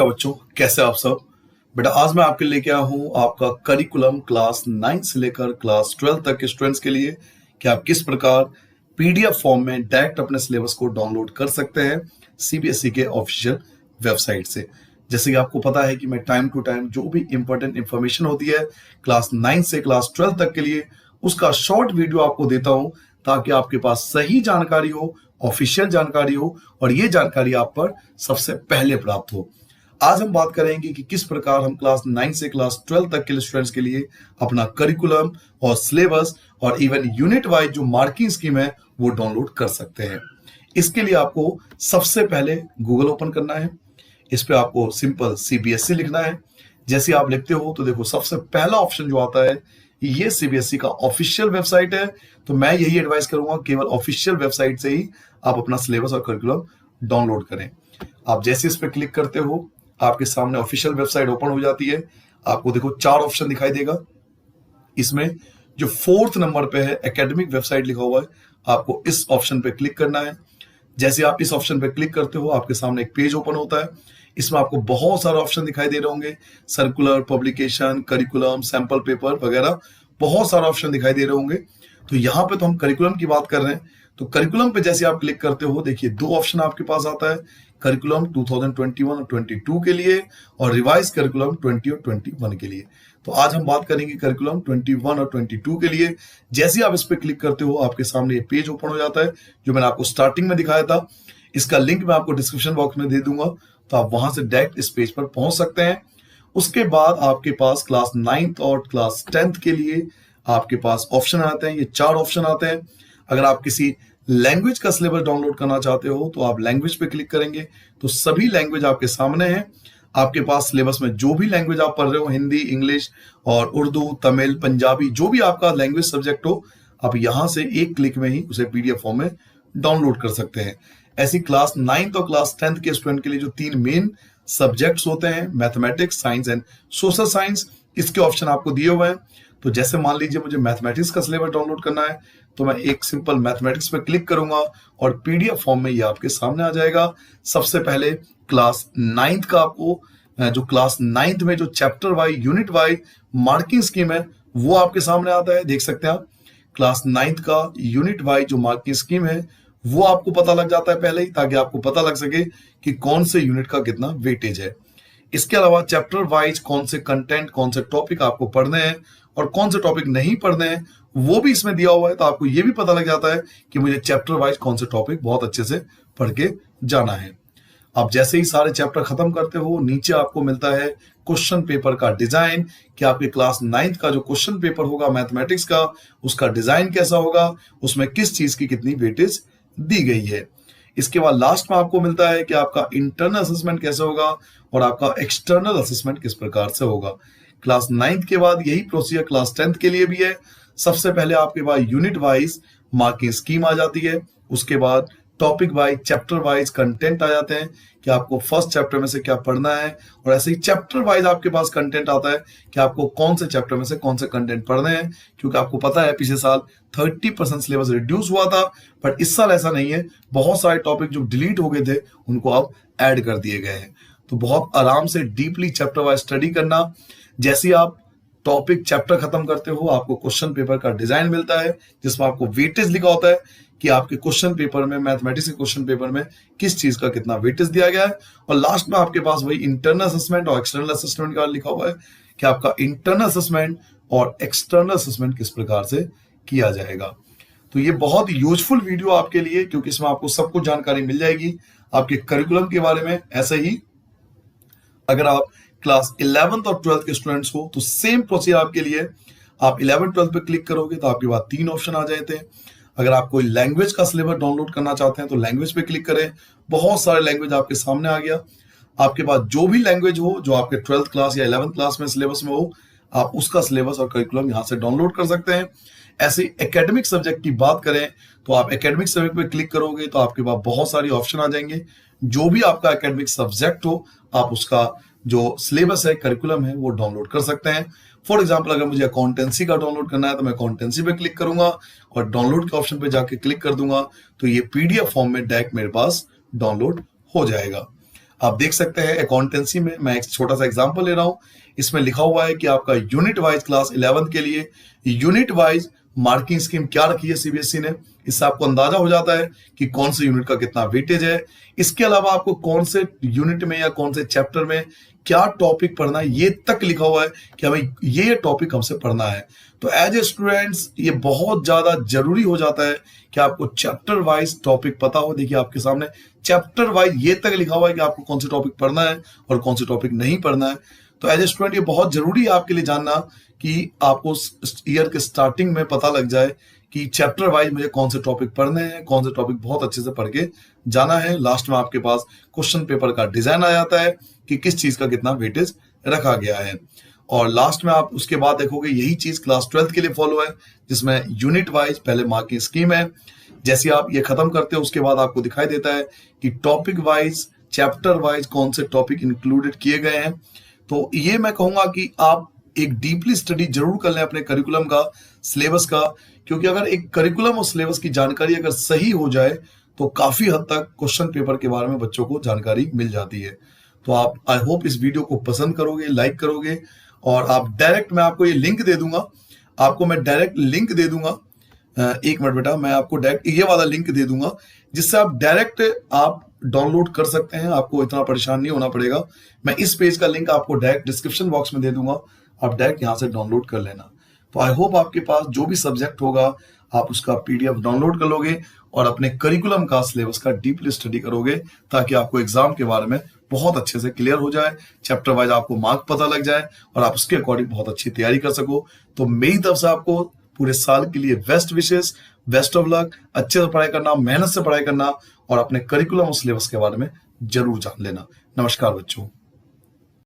नमस्कार बच्चों, कैसे आप सब। बेटा आज मैं आपके लेके आया हूँ आपका करिकुलम क्लास 9 से लेकर क्लास 12 तक के स्टूडेंट्स के लिए कि आप किस प्रकार पीडीएफ फॉर्म में डायरेक्ट अपने सिलेबस को डाउनलोड कर सकते हैं सीबीएसई के ऑफिशियल वेबसाइट से। जैसे कि आपको पता है कि मैं टाइम टू टाइम जो भी इंपॉर्टेंट इंफॉर्मेशन होती है क्लास 9 से क्लास 12 तक के लिए उसका शॉर्ट वीडियो आपको देता हूं ताकि आपके पास सही जानकारी हो, ऑफिशियल जानकारी हो और ये जानकारी आप पर सबसे पहले प्राप्त हो। आज हम बात करेंगे कि किस प्रकार हम क्लास 9 से क्लास 12 तक के स्टूडेंट्स के लिए अपना करिकुलम और सिलेबस और इवन यूनिट वाइज जो मार्किंग स्कीम है वो डाउनलोड कर सकते हैं। इसके लिए आपको सबसे पहले गूगल ओपन करना है। इस पे आपको सिंपल सीबीएसई लिखना है। जैसे आप लिखते हो तो देखो सबसे पहला ऑप्शन जो आता है ये सीबीएसई का ऑफिशियल वेबसाइट है। तो मैं यही एडवाइस करूंगा केवल ऑफिशियल वेबसाइट से ही आप अपना सिलेबस और करिकुलम डाउनलोड करें। आप जैसे इस पे क्लिक करते हो आपके सामने ऑफिशियल वेबसाइट ओपन हो जाती है। आपको देखो 4 ऑप्शन दिखाई देगा। इसमें जो 4th नंबर पे है एकेडमिक वेबसाइट लिखा हुआ है, आपको इस ऑप्शन पे क्लिक करना है। जैसे आप इस ऑप्शन पे क्लिक करते हो आपके सामने एक पेज ओपन होता है। इसमें आपको बहुत सारे ऑप्शन दिखाई दे रहे होंगे, circular, publication, curriculum, sample paper वगैरह बहुत सारे ऑप्शन दिखाई दे रहे होंगे। तो यहाँ पे तो हम करिकुलम की बात कर रहे हैं। तो करिकुलम पे जैसे आप क्लिक करते हो देखिए 2 ऑप्शन आपके पास आता है, करिकुलम 2021 और 22 के लिए और रिवाइज करिकुलम 20 और 21 के लिए। तो आज हम बात करेंगे करिकुलम 21 और 22 के लिए। जैसे आप इस पे क्लिक करते हो आपके सामने ये पेज ओपन हो जाता है जो मैंने आपको स्टार्टिंग में दिखाया था। इसका लिंक मैं आपको डिस्क्रिप्शन बॉक्स में दे दूंगा, तो आप वहां से डायरेक्ट इस पेज पर पहुंच सकते हैं। उसके बाद आपके पास क्लास 9th और क्लास 10th के लिए आपके पास ऑप्शन आते हैं। ये 4 ऑप्शन आते हैं। अगर आप किसी लैंग्वेज का सिलेबस डाउनलोड करना चाहते हो तो आप लैंग्वेज पे क्लिक करेंगे तो सभी लैंग्वेज आपके सामने हैं। आपके पास सिलेबस में जो भी लैंग्वेज आप पढ़ रहे हो, हिंदी, इंग्लिश और उर्दू, तमिल, पंजाबी, जो भी आपका लैंग्वेज सब्जेक्ट हो, आप यहां से एक क्लिक में ही उसे पीडीएफ फॉर्म में डाउनलोड कर सकते हैं। ऐसी क्लास 9th और क्लास 10th के स्टूडेंट के लिए जो 3 मेन सब्जेक्ट्स होते हैं, mathematics, science and social science, इसके ऑप्शन आपको दिए हुए हैं। तो जैसे मान लीजिए मुझे मैथमेटिक्स का सिलेबस डाउनलोड करना है तो मैं एक सिंपल मैथमेटिक्स पे क्लिक करूंगा और पीडीएफ फॉर्म में ये आपके सामने आ जाएगा। सबसे पहले क्लास 9th का आपको जो क्लास 9th में जो chapter wise, unit wise marking scheme है वो आपके सामने आता है। देख सकते हैं आप क्लास 9th का यूनिट वाइज जो मार्किंग स्कीम है वो आपको पता लग जाता है पहले ही, ताकि आपको पता लग सके कि कौन से यूनिट का कितना वेटेज है। इसके अलावा चैप्टर वाइज कौन से कंटेंट, कौन से टॉपिक आपको पढ़ने हैं और कौन से टॉपिक नहीं पढ़ने हैं वो भी इसमें दिया हुआ है। तो आपको ये भी पता लग जाता है कि मुझे चैप्टर वाइज कौन से टॉपिक बहुत अच्छे से पढ़ के जाना है। आप जैसे ही सारे चैप्टर खत्म करते हो नीचे आपको मिलता है क्वेश्चन पेपर का डिजाइन कि आपके क्लास 9th का जो क्वेश्चन पेपर होगा मैथमेटिक्स का उसका डिजाइन कैसा होगा, उसमें किस चीज की कितनी वेटेज दी गई है। इसके बाद लास्ट में आपको मिलता है कि आपका इंटरनल असेसमेंट कैसे होगा और आपका एक्सटर्नल असेसमेंट किस प्रकार से होगा। क्लास 9th के बाद यही प्रोसीजर क्लास 10th के लिए भी है। सबसे पहले आपके पास यूनिट वाइज मार्किंग स्कीम आ जाती है, उसके बाद topic wise, chapter wise content आ जाते हैं कि आपको फर्स्ट चैप्टर में से क्या पढ़ना है और ऐसे ही चैप्टर वाइज आपके पास कंटेंट आता है कि आपको कौन से चैप्टर में से कौन से कंटेंट पढ़ने हैं। क्योंकि आपको पता है पिछले साल 30% सिलेबस रिड्यूस हुआ था, बट इस साल ऐसा नहीं है। बहुत सारे टॉपिक जो डिलीट हो गए थे उनको अब ऐड कर दिए गए हैं। तो बहुत आराम से डीपली चैप्टर वाइज स्टडी करना। जैसे ही आप टॉपिक चैप्टर खत्म करते हो आपको क्वेश्चन पेपर का डिजाइन मिलता है जिसमें आपको वेटेज लिखा होता है कि आपके क्वेश्चन पेपर में, मैथमेटिक्स के क्वेश्चन पेपर में किस चीज का कितना वेटेज दिया गया है। और लास्ट में आपके पास वही इंटरनल असेसमेंट और एक्सटर्नल असेसमेंट का लिखा हुआ है कि आपका इंटरनल असेसमेंट और एक्सटर्नल असेसमेंट किस प्रकार से किया जाएगा। तो ये बहुत यूजफुल वीडियो आपके लिए, क्योंकि इसमें आपको सब कुछ जानकारी मिल जाएगी आपके करिकुलम के बारे में। ऐसे ही अगर आप क्लास 11th और 12th के स्टूडेंट्स हो तो सेम प्रोसीजर आपके लिए। आप 11th 12th पे क्लिक करोगे तो आपके पास 3 ऑप्शन आ जाते हैं। अगर आप कोई लैंग्वेज का सिलेबस डाउनलोड करना चाहते हैं तो लैंग्वेज पे क्लिक करें। बहुत सारे लैंग्वेज आपके सामने आ गया। आपके पास जो भी लैंग्वेज हो जो आपके 12th क्लास या 11th क्लास में सिलेबस में हो, आप उसका सिलेबस और करिकुलम यहां से डाउनलोड कर सकते हैं। ऐसे एकेडमिक सब्जेक्ट की बात करें तो आप एकेडमिक सब्जेक्ट पे क्लिक करोगे तो आपके पास बहुत सारी ऑप्शन आ जाएंगे। जो भी आपका एकेडमिक सब्जेक्ट हो आप उसका जो सिलेबस है, करिकुलम है, वो डाउनलोड कर सकते हैं। फॉर एग्जाम्पल अगर मुझे अकाउंटेंसी का डाउनलोड करना है तो मैं अकाउंटेंसी पे क्लिक करूंगा और डाउनलोड के ऑप्शन पे जाके क्लिक कर दूंगा तो ये पीडीएफ फॉर्म में डायरेक्ट मेरे पास डाउनलोड हो जाएगा। आप देख सकते हैं अकाउंटेंसी में, मैं एक छोटा सा एग्जांपल ले रहा हूं। इसमें लिखा हुआ है कि आपका यूनिट वाइज क्लास 11 के लिए यूनिट वाइज मार्किंग स्कीम क्या रखी है सीबीएसई ने। इससे आपको अंदाजा हो जाता है कि कौन से यूनिट का कितना वेटेज है। इसके अलावा आपको कौन से यूनिट में या कौन से चैप्टर में क्या टॉपिक पढ़ना है, ये तक लिखा हुआ है कि हमें ये टॉपिक हमसे पढ़ना है। तो एज ए स्टूडेंट्स ये बहुत ज्यादा जरूरी हो जाता है कि आपको चैप्टर वाइज टॉपिक पता हो। देखिए आपके सामने चैप्टर वाइज ये तक लिखा हुआ है कि आपको कौन से टॉपिक पढ़ना है और कौन से टॉपिक नहीं पढ़ना है। तो एज ए स्टूडेंट ये बहुत जरूरी है आपके लिए जानना कि आपको ईयर के स्टार्टिंग में पता लग जाए कि चैप्टर वाइज मुझे कौन से टॉपिक पढ़ने हैं, कौन से टॉपिक बहुत अच्छे से पढ़ के जाना है। लास्ट में आपके पास क्वेश्चन पेपर का डिजाइन आ जाता है कि किस चीज का कितना वेटेज रखा गया है। और लास्ट में आप उसके बाद देखोगे यही चीज क्लास 12 के लिए फॉलो है, जिसमें यूनिट वाइज पहले मार्किंग स्कीम है। जैसे आप ये खत्म करते हो उसके बाद आपको दिखाई देता है कि टॉपिक वाइज, चैप्टर वाइज कौन से टॉपिक इंक्लूडेड किए गए हैं। तो ये मैं कहूंगा कि आप एक डीपली स्टडी जरूर कर लें अपने करिकुलम का, सिलेबस का, क्योंकि अगर एक करिकुलम और सिलेबस की जानकारी अगर सही हो जाए तो काफी हद तक क्वेश्चन पेपर के बारे में बच्चों को जानकारी मिल जाती है। तो आप आई होप इस वीडियो को पसंद करोगे, लाइक करोगे, और आप डायरेक्ट, मैं आपको ये लिंक दे दूंगा, आपको मैं डायरेक्ट लिंक दे दूंगा। एक मिनट बेटा, मैं आपको डायरेक्ट ये वाला लिंक दे दूंगा जिससे आप डायरेक्ट आप डाउनलोड कर सकते हैं। आपको इतना परेशान नहीं होना पड़ेगा। मैं इस पेज का लिंक आपको डायरेक्ट डिस्क्रिप्शन बॉक्स में दे दूंगा, आप डायरेक्ट यहां से डाउनलोड कर लेना। तो आई होप आपके पास जो भी सब्जेक्ट होगा आप उसका पीडीएफ डाउनलोड कर लोगे और अपने करिकुलम का, सिलेबस का डीपली स्टडी करोगे, ताकि आपको एग्जाम के बारे में बहुत अच्छे से क्लियर हो जाए, चैप्टर वाइज आपको मार्क पता लग जाए और आप उसके अकॉर्डिंग बहुत अच्छी तैयारी कर सको। तो मेरी तरफ से आपको पूरे साल के लिए बेस्ट विशेष, बेस्ट ऑफ लक। अच्छे से पढ़ाई करना, मेहनत से पढ़ाई करना और अपने करिकुलम और सिलेबस के बारे में जरूर जान लेना। नमस्कार बच्चों।